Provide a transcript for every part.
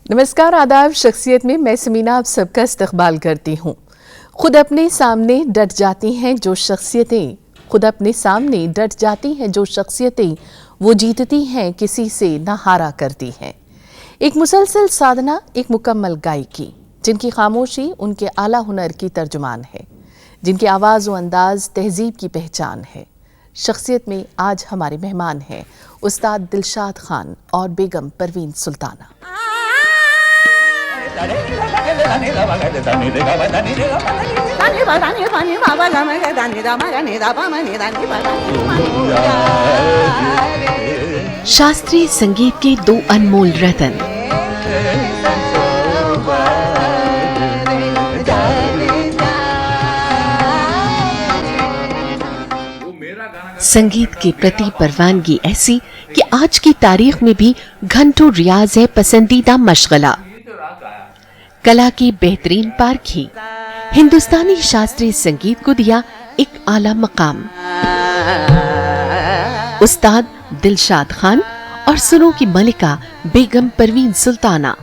नमस्कार, आदाब। शख्सियत में मैं समीना आप सबका इस्तकबाल करती हूँ। खुद अपने सामने डट जाती हैं जो शख्सियतें, खुद अपने सामने डट जाती हैं जो शख्सियतें, वो जीतती हैं किसी से ना हारा करती हैं। एक मुसलसल साधना, एक मुकम्मल गायकी, जिनकी खामोशी उनके आला हुनर की तर्जुमान है, जिनकी आवाज़ व अंदाज तहजीब की पहचान है। शख्सियत में आज हमारे मेहमान हैं उस्ताद दिलशाद खान और बेगम परवीन सुल्ताना। शास्त्रीय संगीत के दो अनमोल रतन, संगीत के प्रति परवानगी ऐसी कि आज की तारीख में भी घंटों रियाज है पसंदीदा मशगला। कला की बेहतरीन पारखी, हिंदुस्तानी शास्त्रीय संगीत को दिया एक आला मकाम। उस्ताद दिलशाद खान और सुरों की मलिका बेगम परवीन सुल्ताना।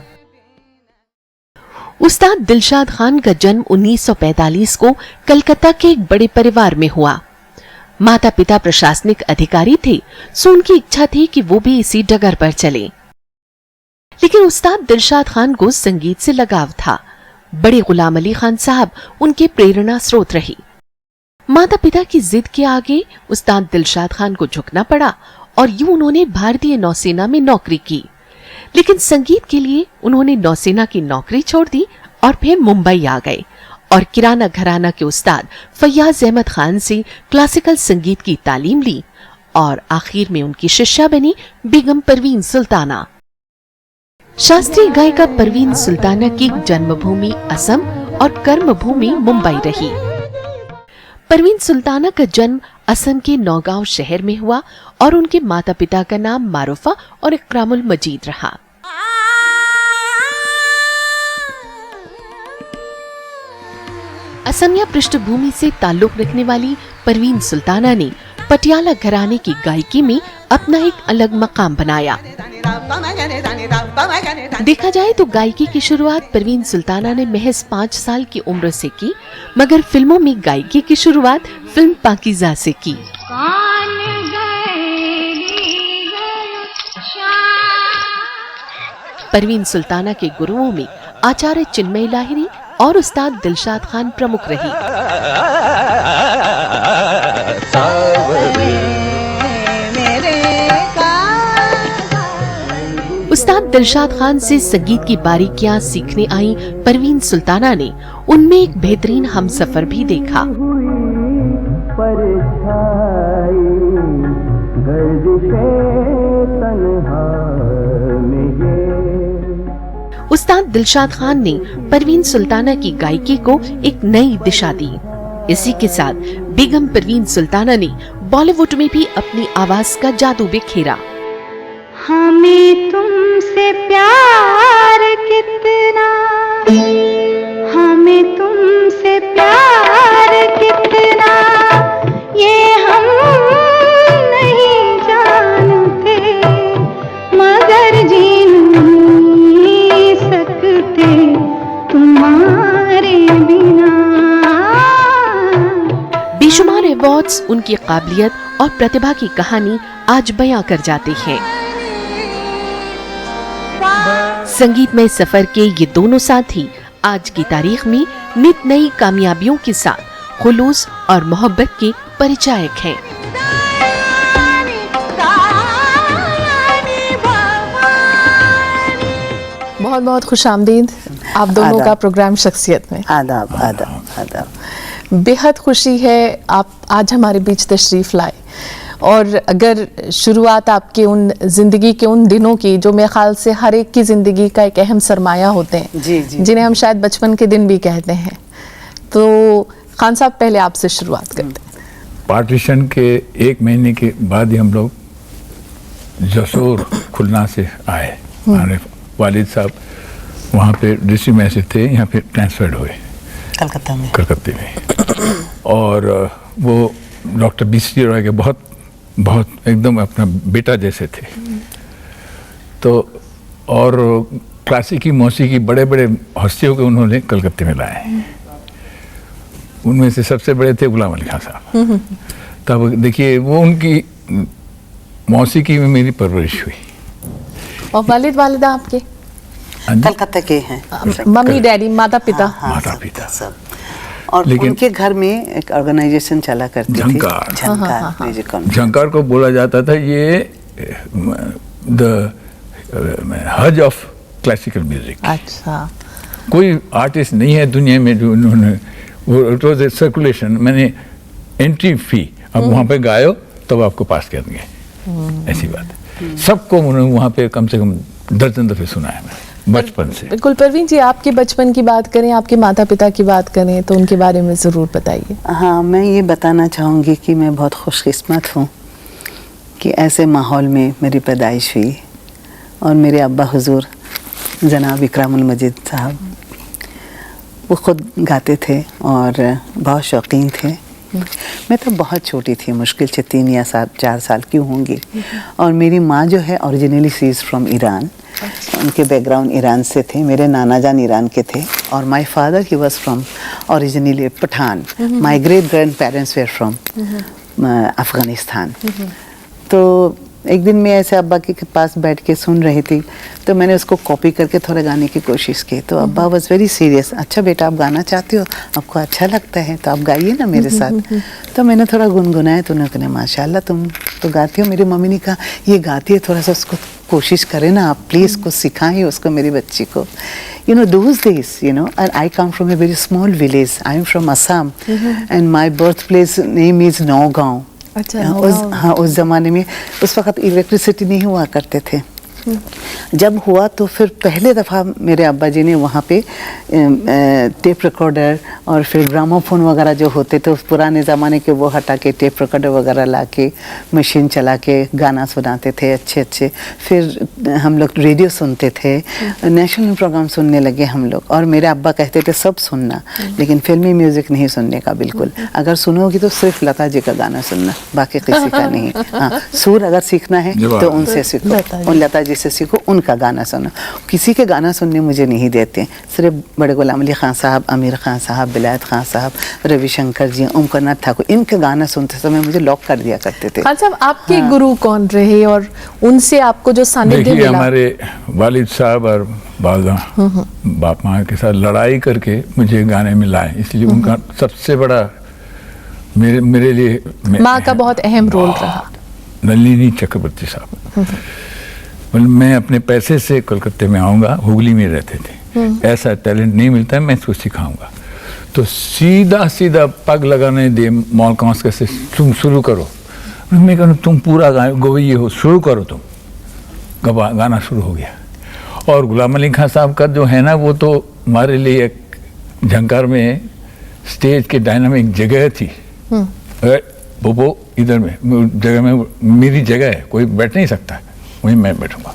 उस्ताद दिलशाद खान का जन्म 1945 को कलकत्ता के एक बड़े परिवार में हुआ। माता पिता प्रशासनिक अधिकारी थे, सो उनकी इच्छा थी कि वो भी इसी डगर पर चले। लेकिन उस्ताद दिलशाद खान को संगीत से लगाव था। बड़े गुलाम अली खान साहब उनके प्रेरणा स्रोत रही। माता पिता की जिद के आगे उस्ताद दिलशाद खान को झुकना पड़ा और यूं उन्होंने भारतीय नौसेना में नौकरी की। लेकिन संगीत के लिए उन्होंने नौसेना की नौकरी छोड़ दी और फिर मुंबई आ गए और किराना घराना के उस्ताद फैयाज अहमद खान से क्लासिकल संगीत की तालीम ली और आखिर में उनकी शिष्या बनी बेगम परवीन सुल्ताना। शास्त्रीय गायिका परवीन सुल्ताना की जन्मभूमि असम और कर्मभूमि मुंबई रही। परवीन सुल्ताना का जन्म असम के नौगांव शहर में हुआ और उनके माता पिता का नाम मारूफा और इकरामुल मजीद रहा। असमिया पृष्ठभूमि से ताल्लुक रखने वाली परवीन सुल्ताना ने पटियाला घराने की गायकी में अपना एक अलग मकाम बनाया। देखा जाए तो गायकी की शुरुआत परवीन सुल्ताना ने महज 5 साल की उम्र से की, मगर फिल्मों में गायकी की शुरुआत फिल्म पाकीज़ा से की। परवीन सुल्ताना के गुरुओं में आचार्य चिन्मय लाहिरी और उस्ताद दिलशाद खान प्रमुख रही। उस्ताद दिलशाद खान से संगीत की बारीकियां सीखने आई परवीन सुल्ताना ने उनमें एक बेहतरीन हमसफर भी देखा। उस्ताद दिलशाद खान ने परवीन सुल्ताना की गायकी को एक नई दिशा दी। इसी के साथ बेगम परवीन सुल्ताना ने बॉलीवुड में भी अपनी आवाज का जादू बिखेरा। हमें तुमसे प्यार कितना, हमें तुमसे प्यार कितना, ये हम नहीं जानते, मगर जी नहीं सकते तुम्हारे बिना। बेशुमार अवार्ड्स उनकी काबिलियत और प्रतिभा की कहानी आज बयां कर जाते हैं। संगीत में सफर के ये दोनों साथी आज की तारीख में नित नई कामयाबियों के साथ खुलूस और मोहब्बत के परिचायक हैं। बहुत बहुत खुशामदीद आप दोनों का प्रोग्राम शख्सियत में। आदाब आदाब आदाब। बेहद खुशी है आप आज हमारे बीच तशरीफ लाए। और अगर शुरुआत आपके उन जिंदगी के उन दिनों की जो मेरे ख्याल से हर एक की जिंदगी का एक अहम सरमाया होते हैं, जिन्हें हम शायद बचपन के दिन भी कहते हैं, तो खान साहब पहले आपसे शुरुआत करते हैं। पार्टीशन के 1 महीने के बाद ही हम लोग जसोर खुलना से आए। हमारे वालिद साहब वहाँ पे डीसी में से थे, यहाँ पे ट्रांसफर्ड हुए कलकत्ते में। और वो डॉक्टर BC रॉय के बहुत एकदम अपना बेटा जैसे थे। तो और क्लासिकी मौसीकी बड़े बड़े हस्तियों को उन्होंने कलकत्ते में लाए। उनमें से सबसे बड़े थे गुलाम अली खान साहब। तब देखिए वो उनकी मौसीकी में मेरी परवरिश हुई। और वालिद वालिदा आपके? कलकत्ता के हैं, मम्मी डैडी माता पिता? माता पिता सब। और लेकिन उनके घर में एक ऑर्गेनाइजेशन चला करती थी, झंकार। झंकार म्यूजिक कॉन्फ्रेंस। झंकार को बोला जाता था ये द हज ऑफ क्लासिकल म्यूजिक। अच्छा, कोई आर्टिस्ट नहीं है दुनिया में जो उन्होंने वो इट वाज ए सर्कुलेशन, मैंने एंट्री फी, अब वहाँ पे गायो तब आपको पास कर देंगे, ऐसी बात है। सबको उन्होंने वहाँ पे कम से कम दर्जन दफे सुना है मैंने बचपन से। बिल्कुल। परवीन जी, आपके बचपन की बात करें, आपके माता पिता की बात करें तो उनके बारे में ज़रूर बताइए। हाँ, मैं ये बताना चाहूँगी कि मैं बहुत खुशकिस्मत हूँ कि ऐसे माहौल में मेरी पैदाइश हुई। और मेरे अब्बा हुजूर जनाब इकरामुल मजीद साहब, वो ख़ुद गाते थे और बहुत शौकीन थे। मैं तो बहुत छोटी थी, मुश्किल से 3 या 4 साल की होंगी। और मेरी माँ जो है originally she is from Iran. उनके बैकग्राउंड ईरान से थे, मेरे नाना जान ईरान के थे। और my father he was from originally Pathan. My great grand parents were from Afghanistan. तो एक दिन मैं ऐसे अब्बा के पास बैठ के सुन रही थी, तो मैंने उसको कॉपी करके थोड़ा गाने की कोशिश की। तो अब्बा वाज वेरी सीरियस, अच्छा बेटा आप गाना चाहते हो, आपको अच्छा लगता है तो आप गाइए ना मेरे साथ। तो मैंने थोड़ा गुनगुनाया तो उन्होंने कहा माशाल्लाह तुम तो गाती हो। मेरी मम्मी ने कहा ये गाती है, थोड़ा सा उसको कोशिश करें ना आप, प्लीज़ कुछ सिखाएं उसको, मेरी बच्ची को। You know, those days, you know, and I come from a very small village. I am from Assam, and my birthplace name is Nagaon. अच्छा, हाँ, उस ज़माने में उस वक़्त इलेक्ट्रिसिटी नहीं हुआ करते थे। जब हुआ तो फिर पहले दफ़ा मेरे अब्बा जी ने वहाँ पे टेप रिकॉर्डर और फिर ग्रामोफोन वगैरह जो होते थे उस पुराने ज़माने के, वो हटा के टेप रिकॉर्डर वगैरह ला के मशीन चला के गाना सुनाते थे अच्छे अच्छे। फिर हम लोग रेडियो सुनते थे, नेशनल प्रोग्राम सुनने लगे हम लोग। और मेरे अब्बा कहते थे सब सुनना, लेकिन फिल्मी म्यूज़िक नहीं सुनने का बिल्कुल। अगर सुनोगी तो सिर्फ लता जी का गाना सुनना, बाकी किसी का नहीं। हाँ, सुर अगर सीखना है तो उनसे सीखो, उन लता जी से सीखो, उनका गाना सुनो। किसी के गाना सुनने मुझे नहीं देते, सिर्फ बड़े गुलाम अली खान साहब, आमिर खान साहब, बिलायत खान साहब, रविशंकर जी, ओमकारनाथ ठाकुर, इनके गाना सुनते समय मुझे लॉक कर दिया करते थे। खान साहब, आपके गुरु कौन रहे और उनसे आपको जो सानिध्य मिला? हमारे वालिद साहब और बालदा बाप माँ के साथ लड़ाई करके मुझे गाने में लाए, इसलिए उनका सबसे बड़ा मेरे लिए माँ का बहुत अहम रोल रहा। नलिनी चक्रवर्ती साहब। मैं अपने पैसे से कलकत्ते में आऊँगा, हुगली में रहते थे, ऐसा टैलेंट नहीं मिलता है, मैं इसको सिखाऊंगा। तो सीधा सीधा पग लगाने दे मॉल कॉन्स से तुम शुरू करो। मैं कहूँ तुम पूरा गवैये हो, शुरू करो तुम। गाना शुरू हो गया। और गुलाम अली खान साहब का जो है ना, वो तो हमारे लिए एक झंकार में स्टेज के डायनामिक जगह थी। वो इधर में जगह में मेरी जगह है, कोई बैठ नहीं सकता, वहीं मैं बैठूंगा।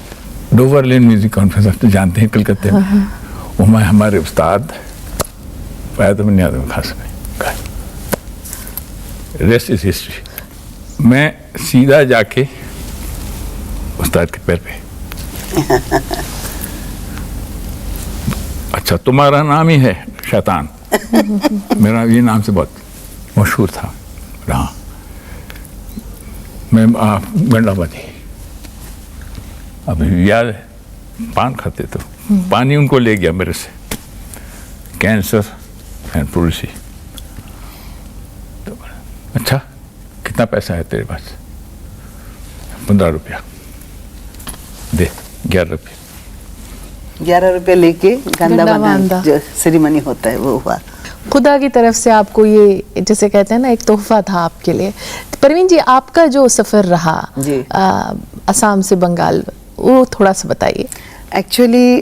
डोवर लेन म्यूजिक कॉन्फ्रेंस आप तो जानते हैं कलकत्ते में, वो मैं हमारे उस्ताद फैद अमन यादव खास में, रेस्ट इज हिस्ट्री। मैं सीधा जाके उस्ताद के पैर पे अच्छा तुम्हारा नाम ही है शैतान। मेरा ये नाम से बहुत मशहूर था रहा। मैं गंडाबादी, अभी याद है, पान खाते तो पानी उनको ले गया मेरे से, कैंसर एंड पुलिसी। तो अच्छा कितना पैसा है तेरे पास? 15 रुपया दे। 11 रुपये 11 रुपये लेके गंदा बांधा जो सेरेमनी होता है वो हुआ। खुदा की तरफ से आपको ये जैसे कहते हैं ना, एक तोहफा था आपके लिए। तो परवीन जी, आपका जो सफ़र रहा असम से बंगाल, वो थोड़ा सा बताइए। एक्चुअली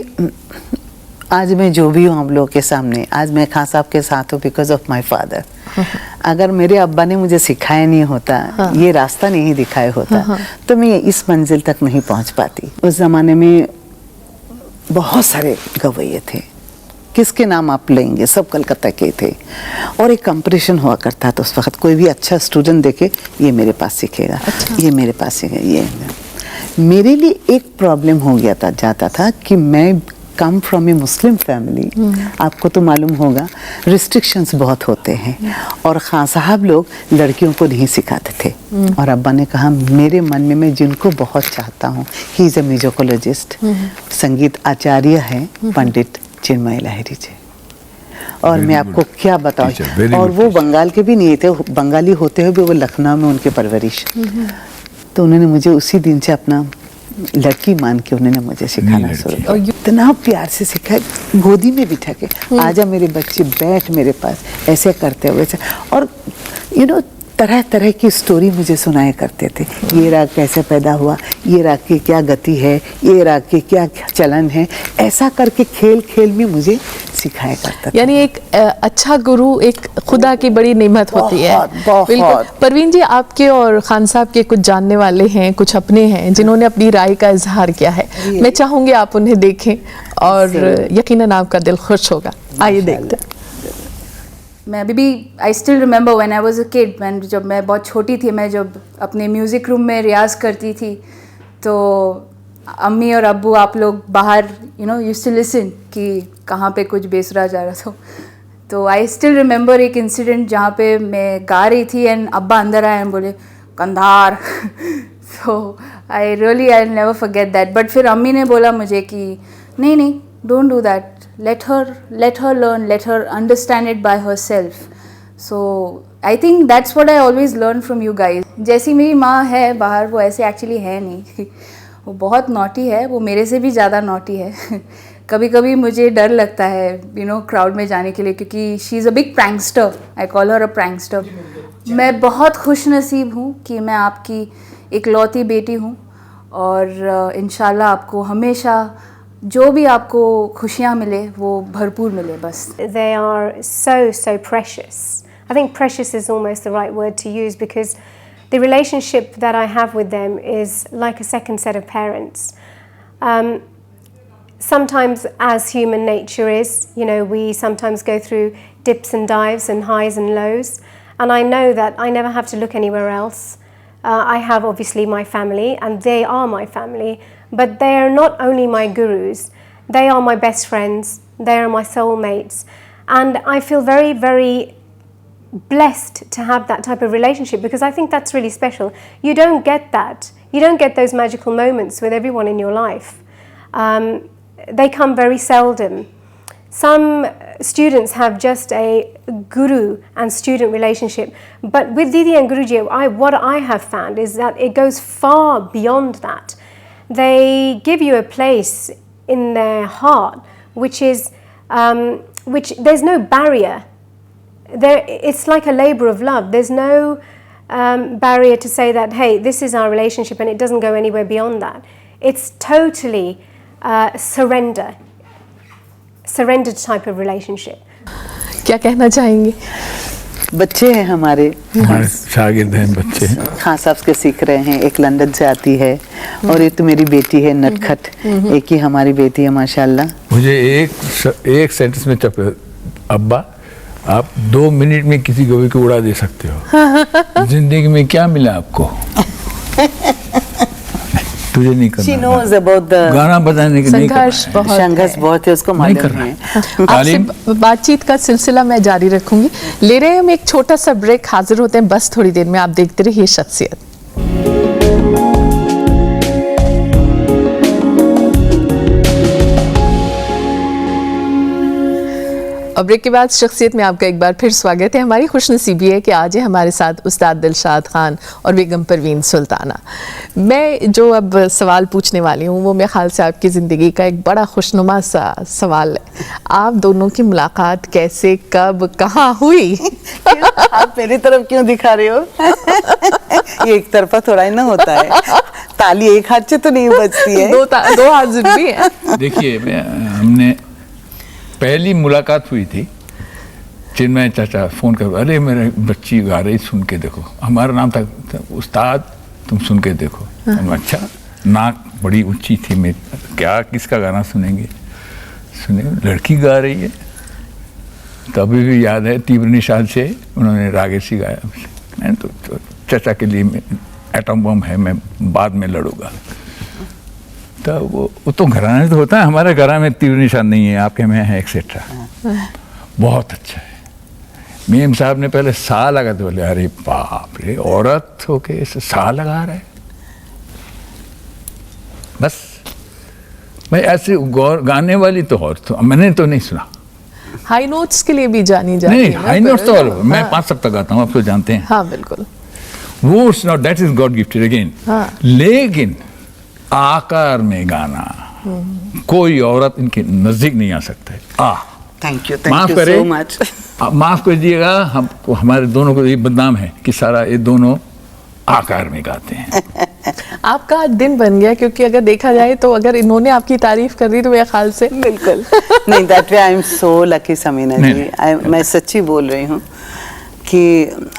आज मैं जो भी हूँ आप लोगों के सामने, आज मैं खान साहब के साथ हूँ बिकॉज ऑफ माय फादर। अगर मेरे अब्बा ने मुझे सिखाया नहीं होता, ये रास्ता नहीं दिखाया होता, तो मैं इस मंजिल तक नहीं पहुँच पाती। उस ज़माने में बहुत सारे गवैये थे, किसके नाम आप लेंगे, सब कलकत्ता के थे। और एक कंपटीशन हुआ करता था उस वक्त, कोई भी अच्छा स्टूडेंट देखे ये मेरे पास सीखेगा, ये मेरे पास सीखेगा। ये मेरे लिए एक प्रॉब्लम हो गया था, जाता था कि मैं come from A Muslim family, आपको तो मालूम होगा रिस्ट्रिक्शंस बहुत होते हैं, और खान साहब लोग लड़कियों को नहीं सिखाते थे। और अब्बा ने कहा मेरे मन में मैं जिनको बहुत चाहता हूँ, ही इज़ ए म्यूजिकोलॉजिस्ट, संगीत आचार्य हैं पंडित चिन्मय लाहिरी जी। और मैं आपको क्या बताऊं, और वो बंगाल के भी नहीं थे, बंगाली होते हुए भी वो लखनऊ में उनके परवरिश। तो उन्होंने मुझे उसी दिन से अपना लड़की मान के उन्होंने मुझे सिखाना शुरू किया। इतना प्यार से सिखाया, गोदी में बिठा के आजा मेरे बच्चे बैठ मेरे पास, ऐसे करते हुए। और यू नो तरह तरह की स्टोरी मुझे सुनाया करते थे, ये राग कैसे पैदा हुआ, ये राग की क्या गति है, ये राग की क्या चलन है, ऐसा करके खेल खेल में मुझे सिखाया करता था। यानी एक अच्छा गुरु एक खुदा की बड़ी नेमत होती है। बहुत। बिल्कुल। परवीन जी, आपके और खान साहब के कुछ जानने वाले हैं, कुछ अपने हैं जिन्होंने अपनी राय का इजहार किया है। मैं चाहूंगी आप उन्हें देखें और यकीनन आपका दिल खुश होगा। आइए देखते हैं। मैं अभी भी आई still remember when I was a kid, जब मैं बहुत छोटी थी, मैं जब अपने म्यूज़िक रूम में रियाज़ करती थी तो अम्मी और अब्बू आप लोग बाहर यूज्ड टू लिसन कि कहाँ पे कुछ बेसुरा जा रहा था। तो आई स्टिल रिमेंबर एक इंसिडेंट जहाँ पे मैं गा रही थी एंड अब्बा अंदर आए एंड बोले Kandahar. So I never forget that. But फिर अम्मी ने बोला मुझे कि नहीं don't do that, let her learn, let her understand it by herself. So I think that's what I always learn from you guys. जैसी मेरी माँ है बाहर, वो ऐसे एक्चुअली है नहीं। वो बहुत नॉटी है, वो मेरे से भी ज़्यादा नॉटी है। कभी कभी मुझे डर लगता है क्राउड में जाने के लिए, क्योंकि she is a big prankster. I call her a prankster. मैं बहुत खुश नसीब हूँ कि मैं आपकी इकलौती बेटी हूँ, और इंशाल्लाह आपको हमेशा जो भी आपको खुशियाँ मिले वो भरपूर मिले बस। They are so precious. I think precious is almost the right word to use, because the relationship that I have with them is like a second set of parents. Sometimes, as human nature is, we sometimes go through dips and dives and highs and lows, and I know that I never have to look anywhere else. I have obviously my family, and they are my family. But they are not only my gurus, they are my best friends, they are my soulmates, and I feel very, very blessed to have that type of relationship, because I think that's really special. You don't get that. You don't get those magical moments with everyone in your life. They come very seldom. Some students have just a guru and student relationship, but with Didi and Guruji, what I have found is that it goes far beyond that. They give you a place in their heart, which is which there's no barrier. It's like a labor of love. There's no barrier to say that, hey, this is our relationship and it doesn't go anywhere beyond that. It's totally surrendered type of relationship. क्या कहना चाहेंगे? बच्चे हैं हमारे शागिर्द हैं बच्चे। खान साहब के सीख रहे हैं, एक लंदन से आती है और एक तो मेरी बेटी है नटखट, एक ही हमारी बेटी है माशाल्लाह। मुझे एक सेंटेंस में अब्बा आप 2 मिनट में किसी को भी उड़ा दे सकते हो। जिंदगी में क्या मिला आपको? तुझे नहीं करना। She knows about the गाना बजाने के नहीं करना है। संघर्ष बहुत है, उसको मालूम है। आपसे बातचीत का सिलसिला मैं जारी रखूंगी। ले रहे हैं हम एक छोटा सा ब्रेक, हाजिर होते हैं बस थोड़ी देर में। आप देखते रहिए शख्सियत। और ब्रेक के बाद शख्सियत में आपका एक बार फिर स्वागत है। हमारी खुशनसीबी है कि आज है हमारे साथ उस्ताद दिलशाद खान और बेगम परवीन सुल्ताना। मैं जो अब सवाल पूछने वाली हूँ वो मेरे ख्याल से आपकी ज़िंदगी का एक बड़ा खुशनुमा सा सवाल है। आप दोनों की मुलाकात कैसे, कब, कहाँ हुई? आप मेरी तरफ क्यों दिखा रहे हो? ये एक तरफा थोड़ा ही ना होता है, ताली एक हाथ से तो नहीं बजती है। दो हाथ जरूरी है। देखिए, हमने पहली मुलाकात हुई थी, चिन्मय चाचा फ़ोन कर, अरे मेरे बच्ची गा रही, सुन के देखो। हमारा नाम था उस्ताद, तुम सुन के देखो। अच्छा, नाक बड़ी ऊंची थी, मैं क्या किसका गाना सुनेंगे? लड़की गा रही है। तो अभी भी याद है, तीव्र निषाद से उन्होंने रागेशी गाया। मैंने तो चाचा के लिए एटम बम है, मैं बाद में लड़ूंगा। तो वो तो घराने तो होता है, हमारे घराने में तीर निशान नहीं है, आपके में है एक्सेट्रा। बहुत अच्छा है। मेम साहब ने पहले सा लगा तो बोले अरे बाप रे, औरत होके इसे सा लगा रहे। बस मैं ऐसे गाने वाली तो और तो मैंने तो नहीं सुना। हाई नोट्स के लिए भी जानी जाती नहीं, है ना, हाई नोट्स तो पर- और मैं 5 तक गाता हूँ, आप तो जानते हैं। हाँ बिल्कुल। वो not that is God gifted again. लेकिन आकार में गाना कोई औरत इनके नजदीक नहीं आ सकता है। थैंक यू माफ सो करें, मच। माफ करिएगा, हमको हमारे दोनों को ये बदनाम है कि सारा ये दोनों आकार में गाते हैं। आपका आज दिन बन गया, क्योंकि अगर देखा जाए तो अगर इन्होंने आपकी तारीफ कर दी तो मेरे ख्याल से बिल्कुल नहीं, that way I am so lucky Samina नहीं, जी। मैं सच्ची बोल रही हूँ कि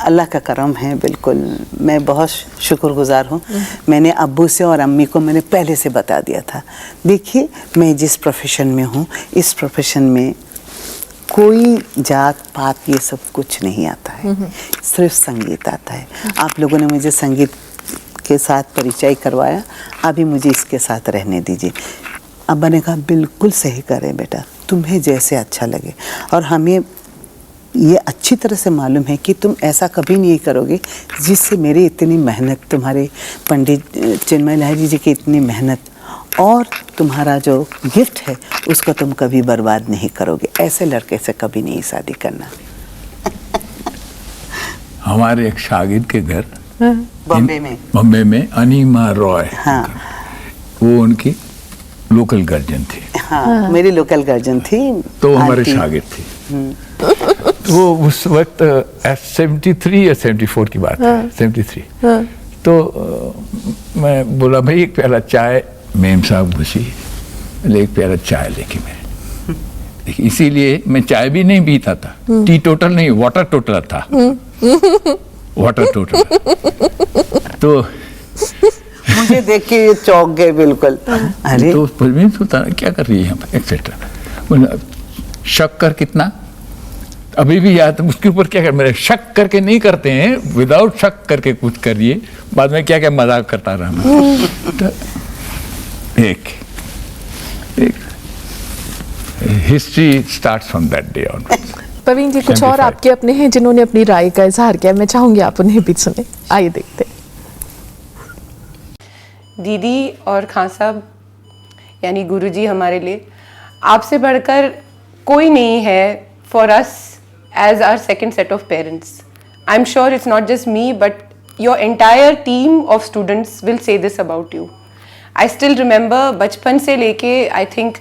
अल्लाह का करम है। बिल्कुल मैं बहुत शुक्रगुजार हूँ। मैंने अब्बू से और अम्मी को मैंने पहले से बता दिया था, देखिए मैं जिस प्रोफेशन में हूँ, इस प्रोफेशन में कोई जात पात ये सब कुछ नहीं आता है, सिर्फ संगीत आता है। आप लोगों ने मुझे संगीत के साथ परिचय करवाया, अभी मुझे इसके साथ रहने दीजिए। अब्बा ने कहा बिल्कुल सही करे बेटा, तुम्हें जैसे अच्छा लगे। और हमें ये अच्छी तरह से मालूम है कि तुम ऐसा कभी नहीं करोगे जिससे मेरी इतनी मेहनत, तुम्हारे पंडित चिन्मय लहरी जी की इतनी मेहनत और तुम्हारा जो गिफ्ट है उसको तुम कभी बर्बाद नहीं करोगे। ऐसे लड़के से कभी नहीं शादी करना। हमारे एक शागिर्द के घर बॉम्बे में अनीमा रॉय, हाँ वो उनकी लोकल गार्जियन थी। हाँ मेरी लोकल गार्जियन थी, तो हमारे आंटी। शागिर्द थी। तो वो उस वक्त 73 या 74 की बात है, 73। तो मैं बोला भाई एक प्याला चाय, मेम साहब घुसी, एक प्याला चाय लेके मैं, इसीलिए मैं चाय भी नहीं पीता था, टी टोटल नहीं, वाटर टोटल था। Water total. तो मुझे देख के ये चौंक गए बिल्कुल। अरे तो परवीन सुल्ताना क्या कर रही है यहाँ पर एक्सेट्रा। शक्कर कितना, अभी भी याद, उसके ऊपर क्या कर, मेरे शक करके नहीं करते हैं, विदाउट शक करके कुछ करिए, बाद में क्या क्या मजाक करता रहा मैं। तो एक history starts from that day on. Praveen ji, कुछ और 75 आपके अपने हैं जिन्होंने अपनी राय का इजहार किया, मैं चाहूंगी आप उन्हें भी सुने। आइए देखते हैं। दीदी और खान साहब यानी गुरुजी हमारे लिए आपसे बढ़कर कोई नहीं है for us as our second set of parents. I am sure it's not just me but your entire team of students will say this about you. I still remember बचपन से लेके I think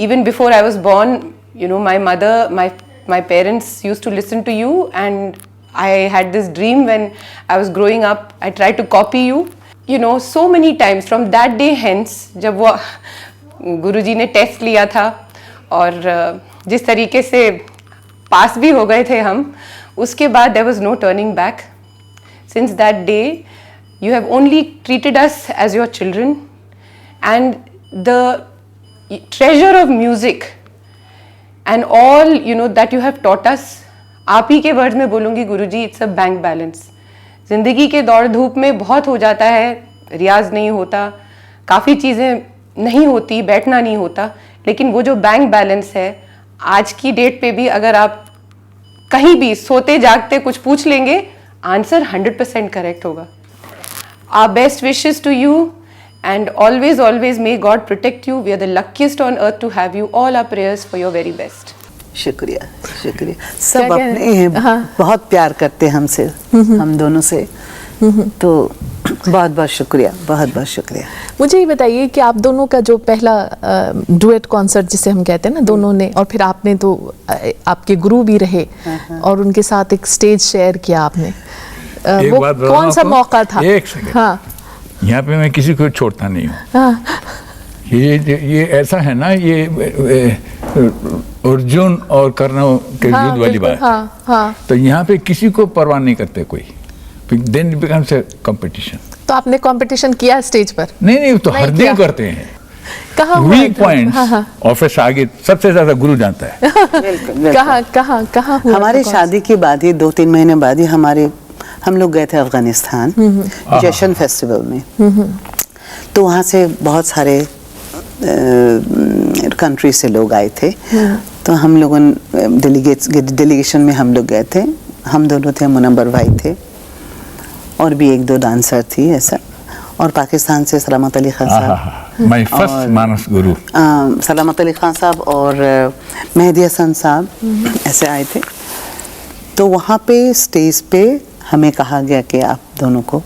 even before I was born, you know, my mother, my parents used to listen to you, and I had this dream when I was growing up. I tried to copy you, you know, so many times from that day hence, जब वो गुरुजी ने test लिया था और जिस तरीके से पास भी हो गए थे हम, उसके बाद there was no turning back. Since that day, you have only treated us as your children, and the treasure of music and all you know that you have taught us, आप ही के वर्ड में बोलूँगी गुरुजी, it's a bank balance. ज़िंदगी के दौड़ धूप में बहुत हो जाता है, रियाज नहीं होता, काफ़ी चीज़ें नहीं होती, बैठना नहीं होता, लेकिन वो जो बैंक बैलेंस है आज की डेट पे भी अगर आप कहीं भी सोते जागते कुछ पूछ लेंगे, आंसर 100% करेक्ट होगा। Our best wishes to you. And always, always may God protect you. We are the luckiest on earth to have you. All our prayers for your very best. शुक्रिया शुक्रिया। सब क्या अपने हैं, हाँ। बहुत प्यार करते हैं हमसे, हम दोनों से। तो बहुत बहुत शुक्रिया, बहुत बहुत शुक्रिया। मुझे ये बताइए कि आप दोनों का जो पहला डुएट कॉन्सर्ट जिसे हम कहते हैं ना, दोनों ने, और फिर आपने तो आपके गुरु भी रहे और उनके साथ एक स्टेज शेयर किया आपने, एक वो बात बताऊं कौन सा आपको? मौका था? एक सेकंड। हाँ यहाँ पे मैं किसी को छोड़ता नहीं हूँ। ये ऐसा है ना, ये अर्जुन और कर्ण के हाँ, युद्ध वाली बिल्कुल, बात। हाँ, हाँ। तो यहाँ पे किसी को परवाह नहीं करते कोई, then it becomes a competition. तो आपने कंपटीशन किया स्टेज पर? नहीं तो नहीं हर किया। दिन करते हैं। कहाँ हुआ वीक था? पॉइंट्स हाँ, हाँ। ऑफ शागिर्द सबसे ज्यादा गुरु जानता है। बिल्कुल कहाँ हुआ हमारी था? शादी के बाद ही 2-3 महीने बाद ही हम लोग गए थे अफगानिस्तान जशन फेस्टिवल में। तो वहाँ से बहुत सारे कंट्री से लोग आए थे। तो हम लोगों डेलीगेशन में हम लोग गए थे। हम दोनों थे, मुनव्वर भाई थे और भी एक दो डांसर थी ऐसा। और पाकिस्तान से सलामत अली खान साहब, माय फर्स्ट मानस गुरु, सलामत अली खान साहब और मेहदी हसन साहब ऐसे आए थे। तो वहाँ पे स्टेज पे हमें कहा गया कि आप दोनों को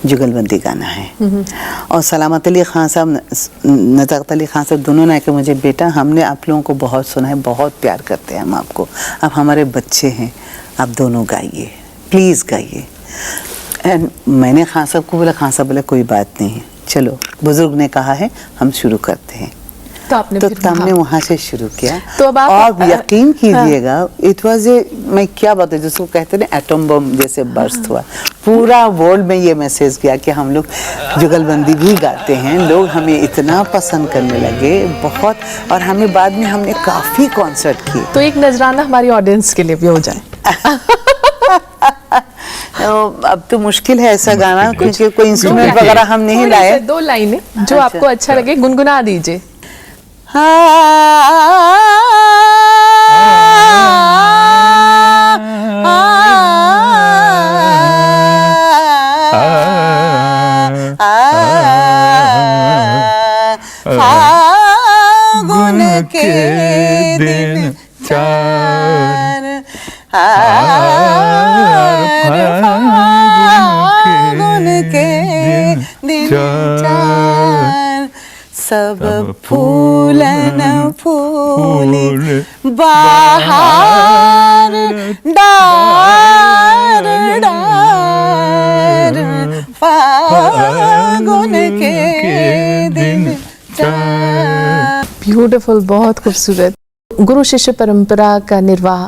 जुगलबंदी गाना है। और सलामत अली खान साहब, नज़ाकत अली खान साहब दोनों ने कि मुझे बेटा, हमने आप लोगों को बहुत सुना है, बहुत प्यार करते हैं हम आपको, आप हमारे बच्चे हैं, आप दोनों गाइए, प्लीज़ गाइए। एंड मैंने खान साहब को बोला, खान साहब बोला कोई बात नहीं है, चलो बुजुर्ग ने कहा है हम शुरू करते हैं। तो आपने तो फिर हमने वहाँ से शुरू किया। तो अब आप और यकीन कीजिएगा, इट वाज ए, मैं क्या बताऊँ, जिसको कहते हैं एटम बम जैसे बर्स्ट हुआ। पूरा वर्ल्ड में ये मैसेज गया कि हम लोग जुगलबंदी भी गाते हैं। लोग हमें इतना पसंद करने लगे बहुत, और हमें बाद में हमने काफ़ी कॉन्सर्ट किए। तो एक नजराना हमारी ऑडियंस के लिए भी हो जाए। अब तो मुश्किल है ऐसा गाना, क्योंकि कोई इंस्ट्रूमेंट वगैरह हम नहीं थोड़ी लाए। से 2 लाइनें जो अच्छा। आपको अच्छा लगे गुनगुना दीजिए। फागुन के दिन चार, फागुन के दिन चार, सब फूलन फूल बाहर डार डार, फागुन के दिन चार। ब्यूटीफुल, बहुत खूबसूरत। गुरु शिष्य परंपरा का निर्वाह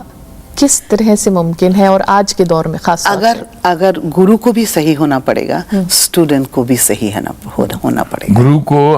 किस तरह से मुमकिन है और आज के दौर में खास तौर पे? अगर गुरु को भी सही होना पड़ेगा, स्टूडेंट को भी सही होना पड़ेगा। गुरु को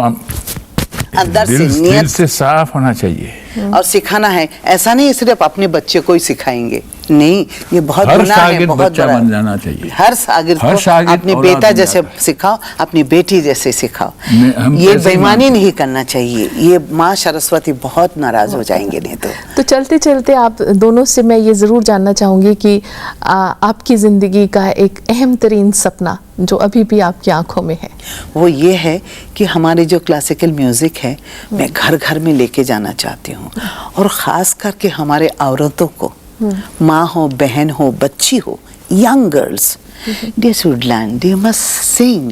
अंदर से दिल नियत से साफ होना चाहिए और सिखाना है। ऐसा नहीं सिर्फ अपने बच्चे को ही सिखाएंगे, नहीं, ये बहुत हर गुनाह है, शागिर्द बहुत बच्चा बड़ा बन जाना चाहिए। हर शागिर्द को अपने औलाद बेटा बन जैसे जाता है। सिखाओ, अपनी बेटी जैसे सिखाओ। हम ये ऐसे ही बेईमानी मानते नहीं करना चाहिए, ये माँ सरस्वती बहुत नाराज हो जाएंगे नहीं तो। तो चलते चलते आप दोनों से मैं ये ज़रूर जानना चाहूँगी कि आपकी ज़िंदगी का एक अहम तरीन सपना जो अभी भी आपकी आंखों में है, वो ये है कि हमारे जो क्लासिकल म्यूज़िक है, मैं घर घर में लेके जाना चाहती हूँ। और ख़ास करके हमारे औरतों को, माँ हो, बहन हो, बच्ची हो, young girls, they should learn, they must sing.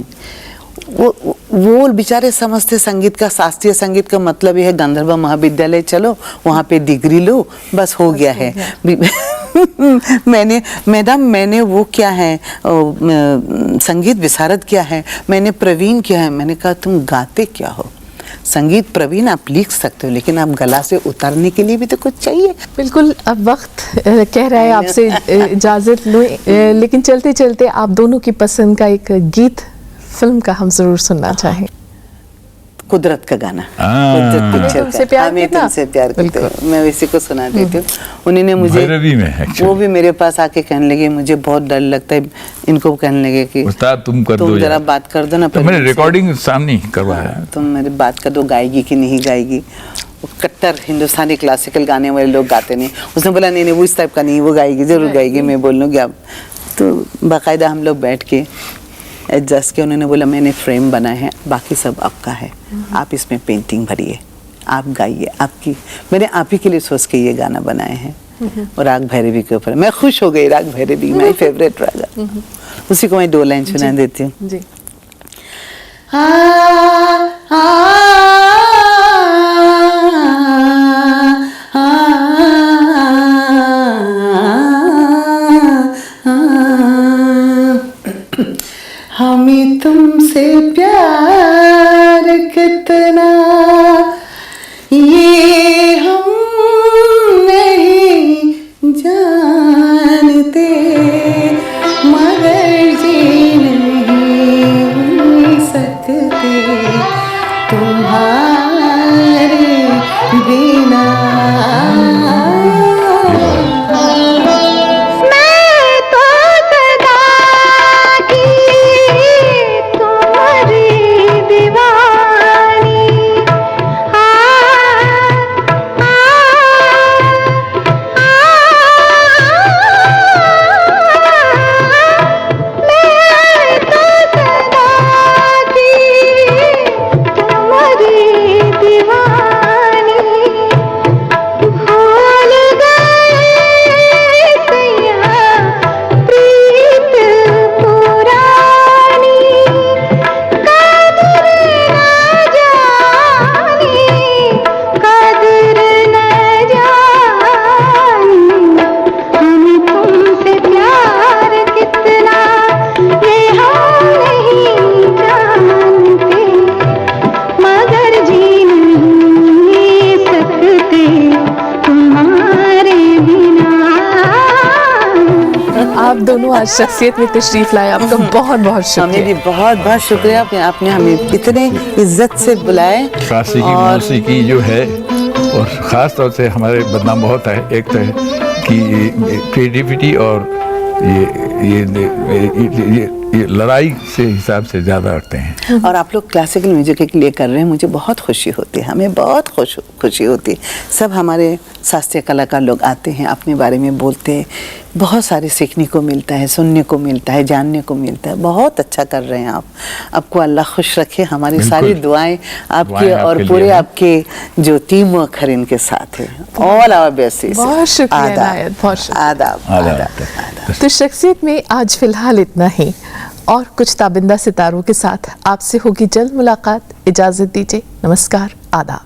वो बेचारे समझते संगीत का, शास्त्रीय संगीत का मतलब ये है गंधर्व महाविद्यालय चलो, वहाँ पे डिग्री लो, बस हो गया है। मैंने वो क्या है, संगीत विशारद किया है, मैंने प्रवीण किया है। मैंने कहा तुम गाते क्या हो? संगीत प्रवीण आप लिख सकते हो, लेकिन आप गला से उतारने के लिए भी तो कुछ चाहिए। बिल्कुल। अब वक्त कह रहा है आपसे इजाज़त लो, लेकिन चलते चलते आप दोनों की पसंद का एक गीत फिल्म का हम जरूर सुनना चाहें। कुदरत का गाना, हमें पिक्चर तुमसे का, प्यार हमें कितना? तुमसे प्यार करते बिल्कुल। हो। मैं इसी को सुना देती हूँ। उन्होंने मुझे, भैरवी में actually। वो भी मेरे पास आके कहने लगे मुझे बहुत डर लगता है, इनको कहने लगे कि उस्ताद तुम कर दो जरा यार। बात कर दो ना। तो मैंने रिकॉर्डिंग सामने ही करवाया। तुम मेरी बात कर दो, गाएगी कि नहीं गाएगी। वो कट्टर हिंदुस्तानी क्लासिकल गाने वाले लोग गाते नहीं। उसने बोला नहीं वो इस टाइप का नहीं, वो गाएगी, जरूर गाएगी। मैं बोल लूँगी आप। तो बाकायदा हम लोग बैठ के एडजस्ट किया। उन्होंने बोला मैंने फ्रेम बना है, बाकी सब आपका है, आप इसमें पेंटिंग भरिए, आप गाइए। आपकी, मैंने आप ही के लिए सोच के ये गाना बनाए हैं। और राग भैरवी के ऊपर मैं खुश हो गई। राग भैरवी माय फेवरेट राग, उसी को मैं 2 लाइन सुना देती हूँ। जी। हमें तुमसे प्यार कितना ये हम नहीं जानते, मगर जी नहीं सकते तुम्हारे बिना। मैं तो सदा की तुम्हारी दीवार हो आज शख्सियत में तशरीफ़ लाए, आपका बहुत बहुत हमें भी शुक्रिया। बहुत बहुत शुक्रिया कि आपने हमें इतने इज्जत से बुलाए। क्लासिकी मौसीकी जो है, और ख़ास तौर से हमारे बदनाम बहुत है, एक तो है कि क्रिएटिविटी और ये लड़ाई से हिसाब से ज़्यादा रखते हैं। और आप लोग क्लासिकल म्यूजिक के लिए कर रहे हैं, मुझे बहुत खुशी होती है, हमें बहुत खुशी होती है। सब हमारे शास्त्रीय कलाकार लोग आते हैं, अपने बारे में बोलते हैं, बहुत सारे सीखने को मिलता है, सुनने को मिलता है, जानने को मिलता है। बहुत अच्छा कर रहे हैं आप, आपको अल्लाह खुश रखे। हमारी बिल्कुल। सारी दुआएं आपके दुआएं और आपके पूरे लिए हैं। आपके जो टीम वर्क है इनके साथ है। All our best. बहुत शुक्रिया इनायत, बहुत शुक्रिया। आदाब आदाब। तो शख्सियत में आज फिलहाल इतना ही, और कुछ ताबिंदा सितारों के साथ आपसे होगी जल्द मुलाकात। इजाज़त दीजिए, नमस्कार, आदाब।